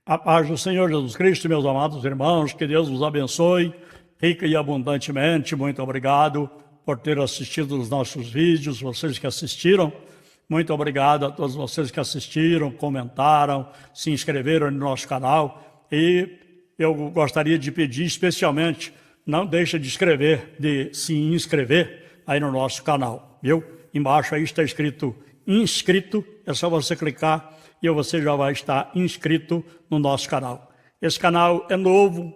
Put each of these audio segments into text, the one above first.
A paz do Senhor Jesus Cristo, meus amados irmãos, que Deus vos abençoe rica e abundantemente. Muito obrigado por ter assistido os nossos vídeos, vocês que assistiram. Muito obrigado a todos vocês que assistiram, comentaram, se inscreveram no nosso canal. E eu gostaria de pedir especialmente, não deixe de se inscrever aí no nosso canal, viu? Embaixo aí está escrito inscrito, é só você clicar e você já vai estar inscrito no nosso canal. Esse canal é novo,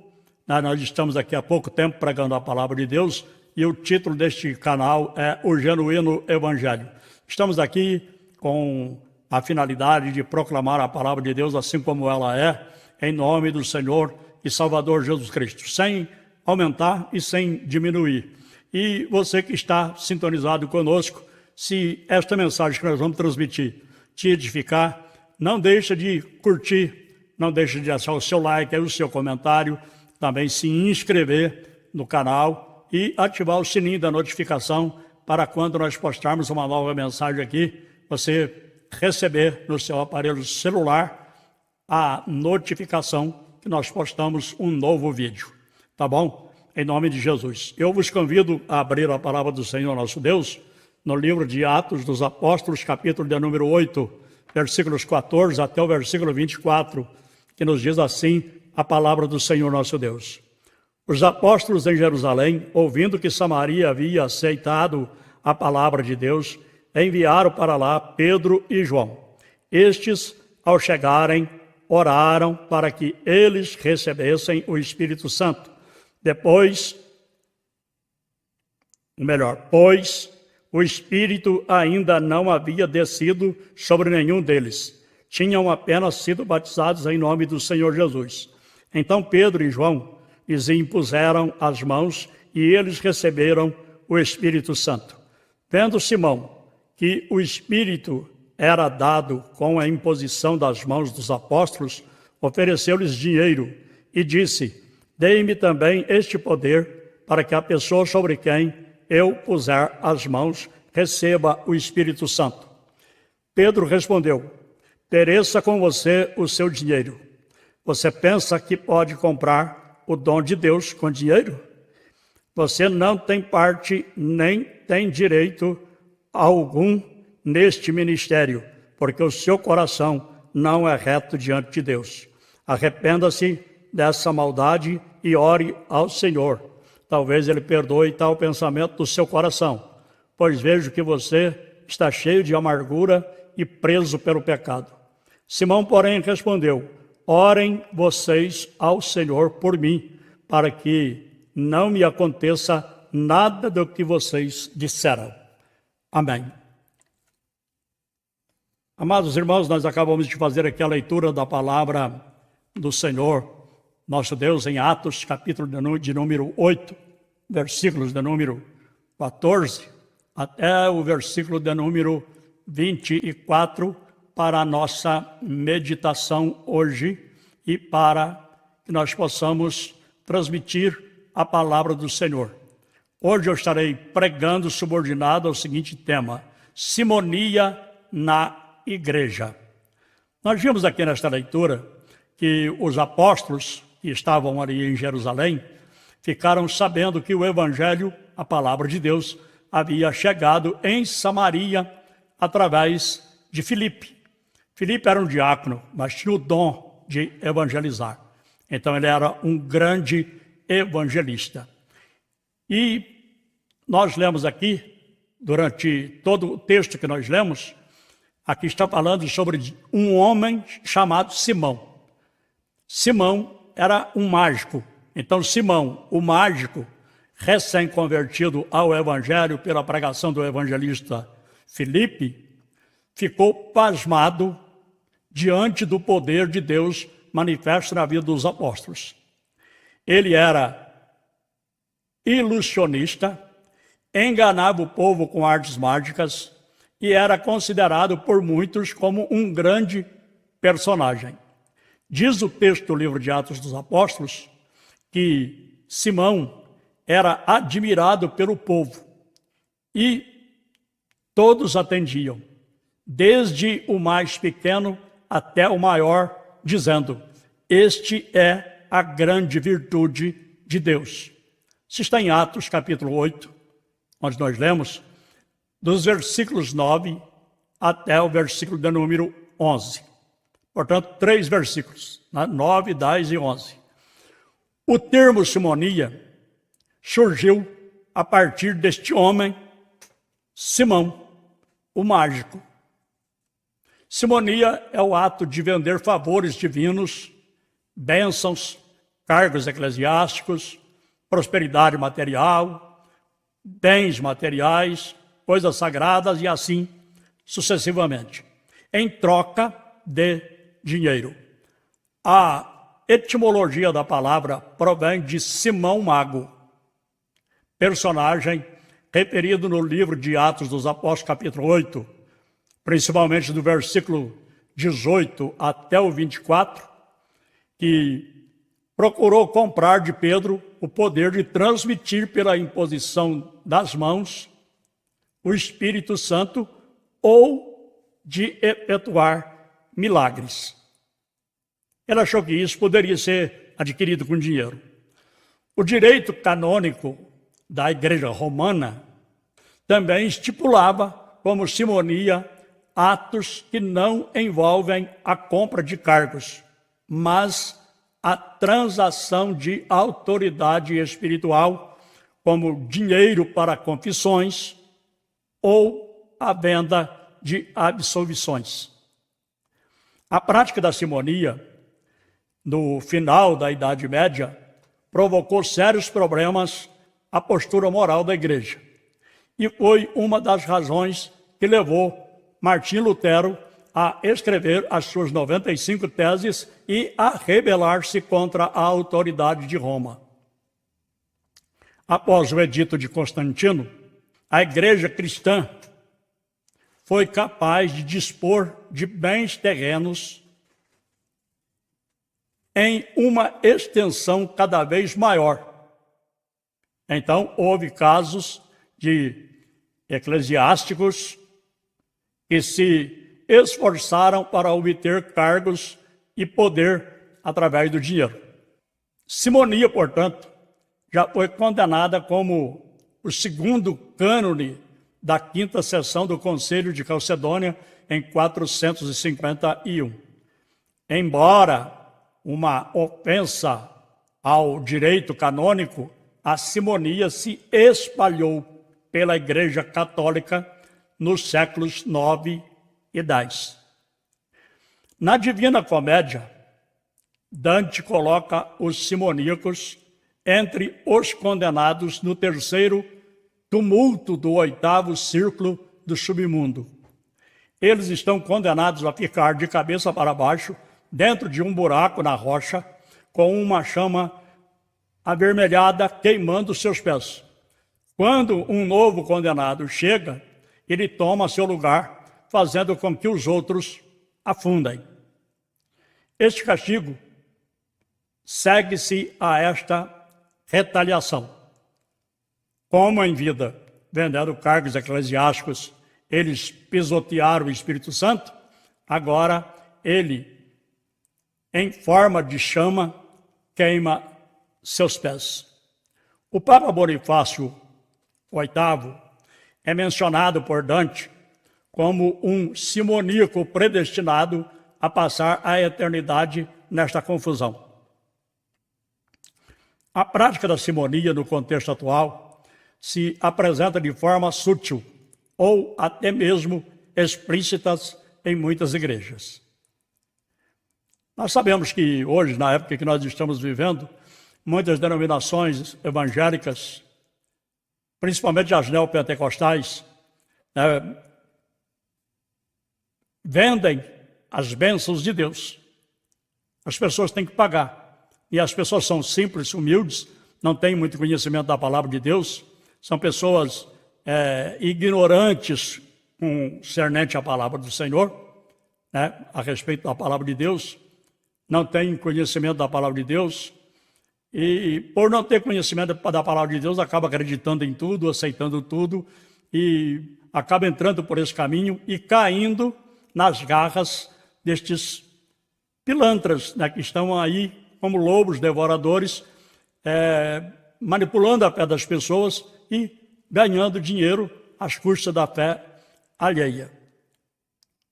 né? Nós estamos aqui há pouco tempo pregando a palavra de Deus e o título deste canal é O Genuíno Evangelho. Estamos aqui com a finalidade de proclamar a palavra de Deus assim como ela é, em nome do Senhor e Salvador Jesus Cristo, sem aumentar e sem diminuir. E você que está sintonizado conosco, se esta mensagem que nós vamos transmitir te edificar, não deixa de curtir, não deixa de deixar o seu like, o seu comentário, também se inscrever no canal e ativar o sininho da notificação para quando nós postarmos uma nova mensagem aqui, você receber no seu aparelho celular a notificação que nós postamos um novo vídeo, tá bom? Em nome de Jesus. Eu vos convido a abrir a palavra do Senhor nosso Deus no livro de Atos dos Apóstolos, capítulo de número 8, versículos 14 até o versículo 24, que nos diz assim a palavra do Senhor nosso Deus. Os apóstolos em Jerusalém, ouvindo que Samaria havia aceitado a palavra de Deus, enviaram para lá Pedro e João. Estes, ao chegarem, oraram para que eles recebessem o Espírito Santo. Pois o Espírito ainda não havia descido sobre nenhum deles. Tinham apenas sido batizados em nome do Senhor Jesus. Então Pedro e João lhes impuseram as mãos e eles receberam o Espírito Santo. Vendo Simão que o Espírito era dado com a imposição das mãos dos apóstolos, ofereceu-lhes dinheiro e disse: dei-me também este poder para que a pessoa sobre quem eu puser as mãos receba o Espírito Santo. Pedro respondeu: pereça com você o seu dinheiro. Você pensa que pode comprar o dom de Deus com dinheiro? Você não tem parte nem tem direito algum neste ministério, porque o seu coração não é reto diante de Deus. Arrependa-se dessa maldade e ore ao Senhor. Talvez Ele perdoe tal pensamento do seu coração, pois vejo que você está cheio de amargura e preso pelo pecado. Simão, porém, respondeu: orem vocês ao Senhor por mim, para que não me aconteça nada do que vocês disseram. Amém. Amados irmãos, nós acabamos de fazer aqui a leitura da palavra do Senhor nosso Deus em Atos, capítulo de número 8, versículos de número 14, até o versículo de número 24, para a nossa meditação hoje e para que nós possamos transmitir a palavra do Senhor. Hoje eu estarei pregando subordinado ao seguinte tema: simonia na igreja. Nós vimos aqui nesta leitura que os apóstolos que estavam ali em Jerusalém ficaram sabendo que o Evangelho, a palavra de Deus, havia chegado em Samaria através de Filipe. Filipe era um diácono, mas tinha o dom de evangelizar. Então ele era um grande evangelista. E nós lemos aqui, durante todo o texto que nós lemos, aqui está falando sobre um homem chamado Simão. Simão era um mágico. Então Simão, o mágico, recém-convertido ao Evangelho pela pregação do evangelista Filipe, ficou pasmado diante do poder de Deus manifesto na vida dos apóstolos. Ele era ilusionista, enganava o povo com artes mágicas e era considerado por muitos como um grande personagem. Diz o texto do livro de Atos dos Apóstolos que Simão era admirado pelo povo e todos atendiam, desde o mais pequeno até o maior, dizendo: Este é a grande virtude de Deus. Isso está em Atos, capítulo 8, onde nós lemos, dos versículos 9 até o versículo de número 11. Portanto, 3 versículos, 9, 10 e 11. O termo simonia surgiu a partir deste homem, Simão, o mágico. Simonia é o ato de vender favores divinos, bênçãos, cargos eclesiásticos, prosperidade material, bens materiais, coisas sagradas e assim sucessivamente, em troca de dinheiro. A etimologia da palavra provém de Simão Mago, personagem referido no livro de Atos dos Apóstolos, capítulo 8, principalmente do versículo 18 até o 24, que procurou comprar de Pedro o poder de transmitir pela imposição das mãos o Espírito Santo ou de efetuar milagres. Ele achou que isso poderia ser adquirido com dinheiro. O direito canônico da Igreja Romana também estipulava como simonia atos que não envolvem a compra de cargos, mas a transação de autoridade espiritual, como dinheiro para confissões ou a venda de absolvições. A prática da simonia, no final da Idade Média, provocou sérios problemas à postura moral da Igreja. E foi uma das razões que levou Martim Lutero a escrever as suas 95 teses e a rebelar-se contra a autoridade de Roma. Após o edito de Constantino, a Igreja cristã foi capaz de dispor de bens terrenos em uma extensão cada vez maior. Então, houve casos de eclesiásticos que se esforçaram para obter cargos e poder através do dinheiro. Simonia, portanto, já foi condenada como o segundo cânone da 5ª sessão do Concílio de Calcedônia em 451. Embora uma ofensa ao direito canônico, a simonia se espalhou pela Igreja Católica nos séculos 9 e 10. Na Divina Comédia, Dante coloca os simoníacos entre os condenados no 3º tumulto do 8º círculo do submundo. Eles estão condenados a ficar de cabeça para baixo, dentro de um buraco na rocha, com uma chama avermelhada queimando seus pés. Quando um novo condenado chega, ele toma seu lugar, fazendo com que os outros afundem. Este castigo segue-se a esta retaliação. Como em vida, vendendo cargos eclesiásticos, eles pisotearam o Espírito Santo, agora ele, em forma de chama, queima seus pés. O Papa Bonifácio VIII é mencionado por Dante como um simoníaco predestinado a passar a eternidade nesta confusão. A prática da simonia no contexto atual se apresenta de forma sutil ou até mesmo explícitas em muitas igrejas. Nós sabemos que hoje, na época que nós estamos vivendo, muitas denominações evangélicas, principalmente as neopentecostais, vendem as bênçãos de Deus. As pessoas têm que pagar. E as pessoas são simples, humildes, não têm muito conhecimento da palavra de Deus, são pessoas ignorantes concernente à palavra do Senhor, a respeito da palavra de Deus, não têm conhecimento da palavra de Deus, e por não ter conhecimento da palavra de Deus, acaba acreditando em tudo, aceitando tudo, e acaba entrando por esse caminho e caindo nas garras destes pilantras, né, que estão aí como lobos devoradores, manipulando a fé das pessoas e ganhando dinheiro às custas da fé alheia.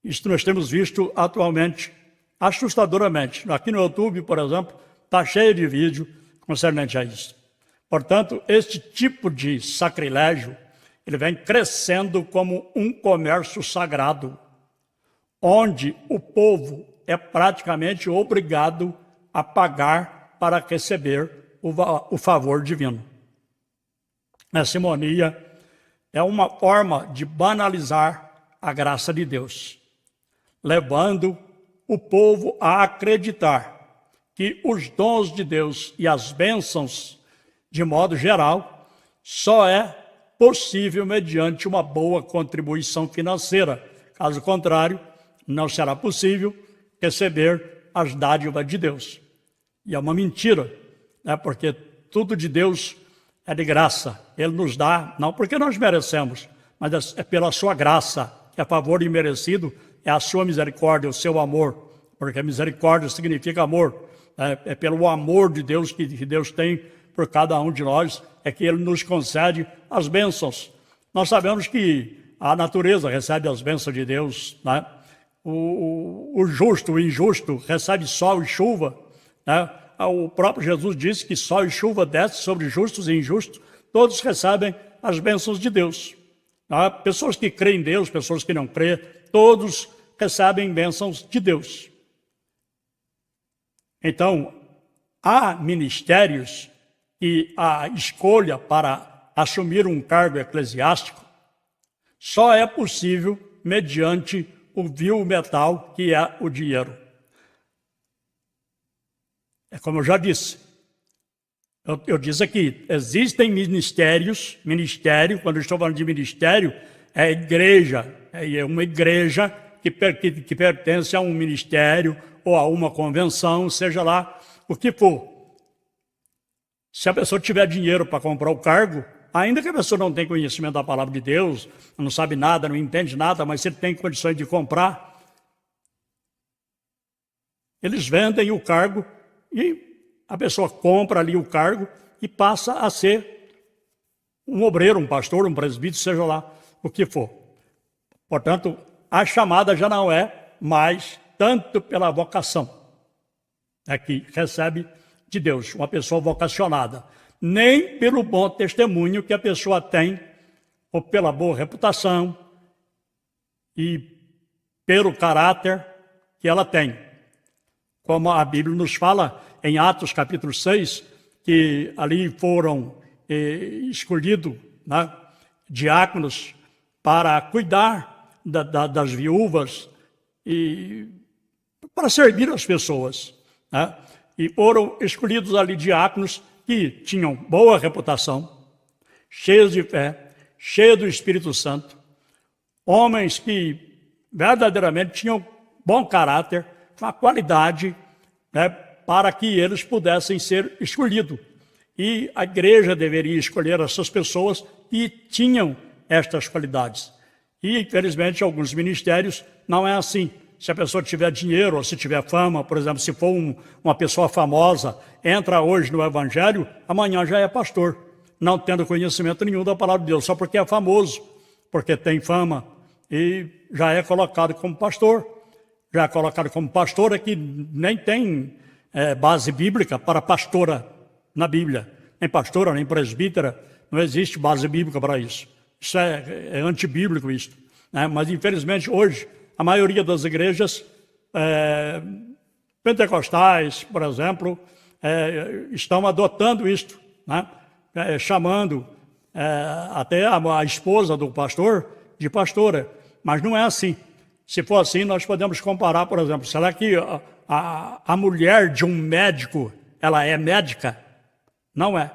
Isso nós temos visto atualmente, assustadoramente. Aqui no YouTube, por exemplo, está cheio de vídeo concernente a isso. Portanto, este tipo de sacrilégio, ele vem crescendo como um comércio sagrado, onde o povo é praticamente obrigado a pagar para receber o favor divino. A simonia é uma forma de banalizar a graça de Deus, levando o povo a acreditar que os dons de Deus e as bênçãos, de modo geral, só é possível mediante uma boa contribuição financeira. Caso contrário, não será possível receber as dádivas de Deus. E é uma mentira, né? Porque tudo de Deus é de graça. Ele nos dá, não porque nós merecemos, mas é pela sua graça, que é favor imerecido, é a sua misericórdia, o seu amor, porque misericórdia significa amor. É pelo amor de Deus que Deus tem por cada um de nós, é que Ele nos concede as bênçãos. Nós sabemos que a natureza recebe as bênçãos de Deus, né? O justo, o injusto, recebe sol e chuva, né? O próprio Jesus disse que sol e chuva descem sobre justos e injustos, todos recebem as bênçãos de Deus. Né? Pessoas que creem em Deus, pessoas que não creem, todos recebem bênçãos de Deus. Então, há ministérios e a escolha para assumir um cargo eclesiástico só é possível mediante o vil metal que é o dinheiro. É como eu já disse. Eu disse aqui, existem ministérios, quando eu estou falando de ministério, é igreja, é uma igreja que pertence a um ministério ou a uma convenção, seja lá o que for. Se a pessoa tiver dinheiro para comprar o cargo, ainda que a pessoa não tenha conhecimento da palavra de Deus, não sabe nada, não entende nada, mas se ele tem condições de comprar, eles vendem o cargo e a pessoa compra ali o cargo e passa a ser um obreiro, um pastor, um presbítero, seja lá o que for. Portanto, a chamada já não é mais tanto pela vocação, que recebe de Deus, uma pessoa vocacionada, nem pelo bom testemunho que a pessoa tem, ou pela boa reputação e pelo caráter que ela tem. Como a Bíblia nos fala em Atos capítulo 6, que ali foram escolhidos, né, diáconos para cuidar das viúvas e para servir as pessoas, né? E foram escolhidos ali diáconos que tinham boa reputação, cheios de fé, cheios do Espírito Santo, homens que verdadeiramente tinham bom caráter, uma qualidade, né, para que eles pudessem ser escolhidos. E a igreja deveria escolher essas pessoas que tinham estas qualidades. E, infelizmente, alguns ministérios não é assim. Se a pessoa tiver dinheiro ou se tiver fama, por exemplo, se for uma pessoa famosa, entra hoje no Evangelho, amanhã já é pastor, não tendo conhecimento nenhum da palavra de Deus, só porque é famoso, porque tem fama e já é colocado como pastor. Já é colocado como pastora que nem tem base bíblica para pastora na Bíblia. Nem pastora, nem presbítera, não existe base bíblica para isso. Isso é antibíblico isso, né? Mas infelizmente hoje a maioria das igrejas pentecostais, por exemplo, estão adotando isto, né? Chamando até a esposa do pastor de pastora, mas não é assim. Se for assim, nós podemos comparar, por exemplo, será que a mulher de um médico, ela é médica? Não é.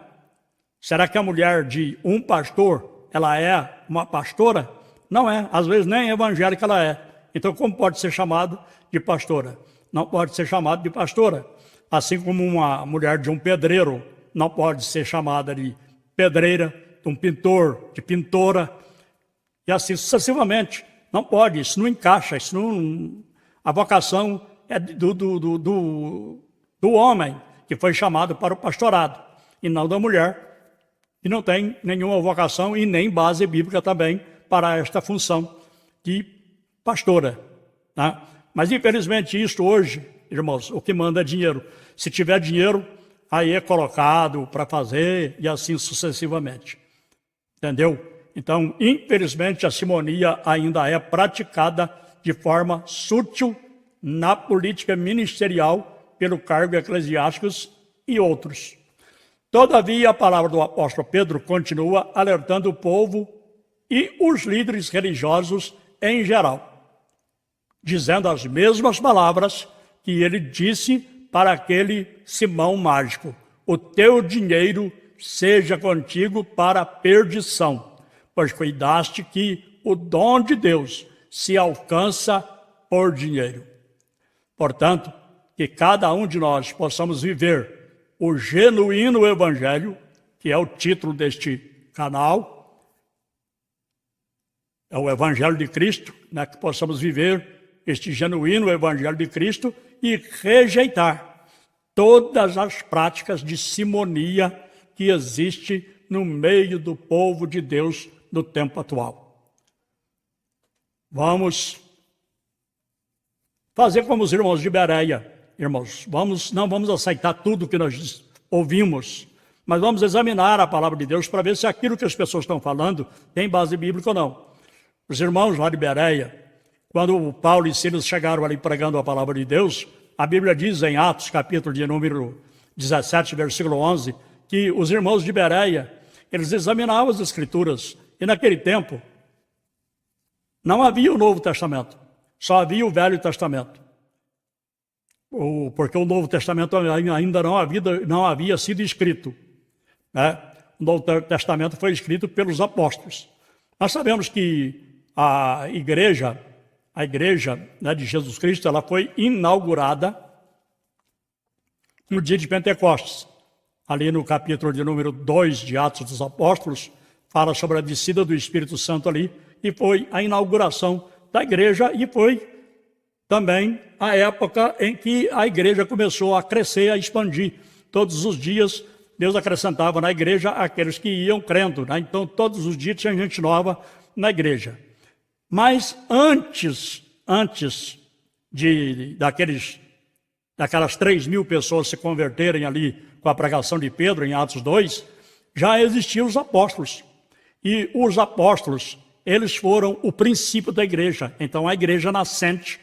Será que a mulher de um pastor, ela é uma pastora? Não é. Às vezes nem evangélica ela é. Então, como pode ser chamada de pastora? Não pode ser chamada de pastora. Assim como uma mulher de um pedreiro não pode ser chamada de pedreira, de um pintor, de pintora, e assim sucessivamente. Não pode, isso não encaixa, isso não... A vocação é do homem que foi chamado para o pastorado, e não da mulher, que não tem nenhuma vocação e nem base bíblica também para esta função de pastora. Né? Mas, infelizmente, isso hoje, irmãos, o que manda é dinheiro. Se tiver dinheiro, aí é colocado para fazer e assim sucessivamente. Entendeu? Então, infelizmente, a simonia ainda é praticada de forma sutil na política ministerial pelo cargo eclesiásticos e outros. Todavia, a palavra do apóstolo Pedro continua alertando o povo e os líderes religiosos em geral, dizendo as mesmas palavras que ele disse para aquele Simão mágico: o teu dinheiro seja contigo para a perdição, pois cuidaste que o dom de Deus se alcança por dinheiro. Portanto, que cada um de nós possamos viver o genuíno evangelho, que é o título deste canal, é o evangelho de Cristo, né? Que possamos viver este genuíno evangelho de Cristo e rejeitar todas as práticas de simonia que existe no meio do povo de Deus do tempo atual. Vamos fazer como os irmãos de Bereia, irmãos. Não vamos aceitar tudo que nós ouvimos, mas vamos examinar a palavra de Deus para ver se aquilo que as pessoas estão falando tem base bíblica ou não. Os irmãos lá de Bereia, quando Paulo e Silas chegaram ali pregando a palavra de Deus, a Bíblia diz em Atos, capítulo de número 17, versículo 11, que os irmãos de Bereia, eles examinavam as Escrituras, e naquele tempo não havia o Novo Testamento, só havia o Velho Testamento. Porque o Novo Testamento ainda não havia sido escrito. Né? O Novo Testamento foi escrito pelos apóstolos. Nós sabemos que a igreja, né, de Jesus Cristo, ela foi inaugurada no dia de Pentecostes. Ali no capítulo de número 2 de Atos dos Apóstolos, fala sobre a descida do Espírito Santo ali, e foi a inauguração da igreja, e foi também a época em que a igreja começou a crescer, a expandir. Todos os dias, Deus acrescentava na igreja aqueles que iam crendo, né? Então, todos os dias tinha gente nova na igreja. Mas antes daquelas 3.000 pessoas se converterem ali com a pregação de Pedro, em Atos 2, já existiam os apóstolos. E os apóstolos, eles foram o princípio da igreja. Então, a igreja nascente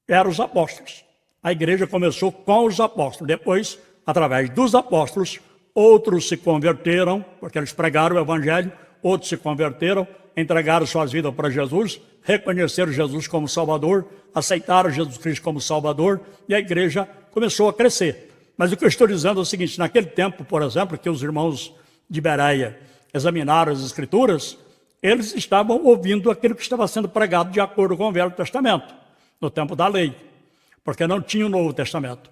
eram os apóstolos. A igreja começou com os apóstolos. Depois, através dos apóstolos, outros se converteram, porque eles pregaram o evangelho, outros se converteram, entregaram suas vidas para Jesus, reconheceram Jesus como Salvador, aceitaram Jesus Cristo como Salvador, e a igreja começou a crescer. Mas o que eu estou dizendo é o seguinte: naquele tempo, por exemplo, que os irmãos de Bereia examinaram as Escrituras, eles estavam ouvindo aquilo que estava sendo pregado de acordo com o Velho Testamento, no tempo da lei, porque não tinha o Novo Testamento.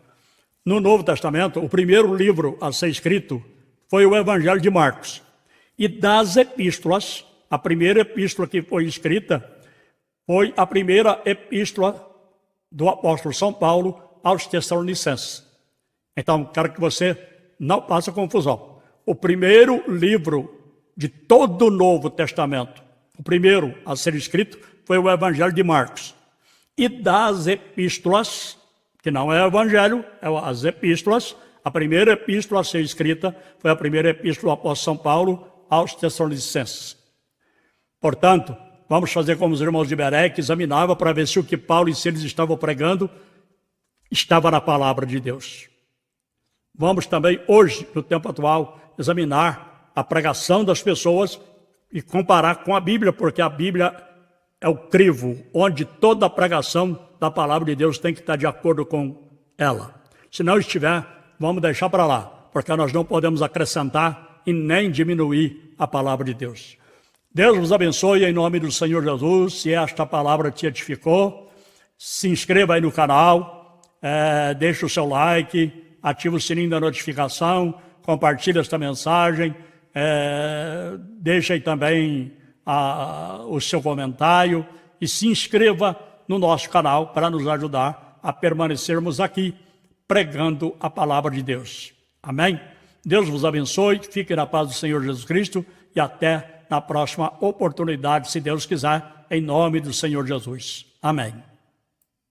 No Novo Testamento, o primeiro livro a ser escrito foi o Evangelho de Marcos. E das epístolas, a primeira epístola que foi escrita foi a primeira epístola do apóstolo São Paulo aos Tessalonicenses. Então, quero que você não faça confusão. O primeiro livro de todo o Novo Testamento, o primeiro a ser escrito, foi o Evangelho de Marcos. E das epístolas, que não é o Evangelho, é as epístolas, a primeira epístola a ser escrita foi a primeira epístola do apóstolo São Paulo aos Tessalonicenses. Portanto, vamos fazer como os irmãos de Bereia, que examinavam para ver se o que Paulo e Silas estavam pregando estava na palavra de Deus. Vamos também, hoje, no tempo atual, examinar a pregação das pessoas e comparar com a Bíblia, porque a Bíblia é o crivo onde toda a pregação da palavra de Deus tem que estar de acordo com ela. Se não estiver, vamos deixar para lá, porque nós não podemos acrescentar e nem diminuir a palavra de Deus. Deus vos abençoe em nome do Senhor Jesus. Se esta palavra te edificou, se inscreva aí no canal, deixe o seu like, ative o sininho da notificação, compartilhe esta mensagem, deixe aí também o seu comentário e se inscreva no nosso canal para nos ajudar a permanecermos aqui pregando a palavra de Deus. Amém? Deus vos abençoe, fique na paz do Senhor Jesus Cristo e até na próxima oportunidade, se Deus quiser, em nome do Senhor Jesus. Amém.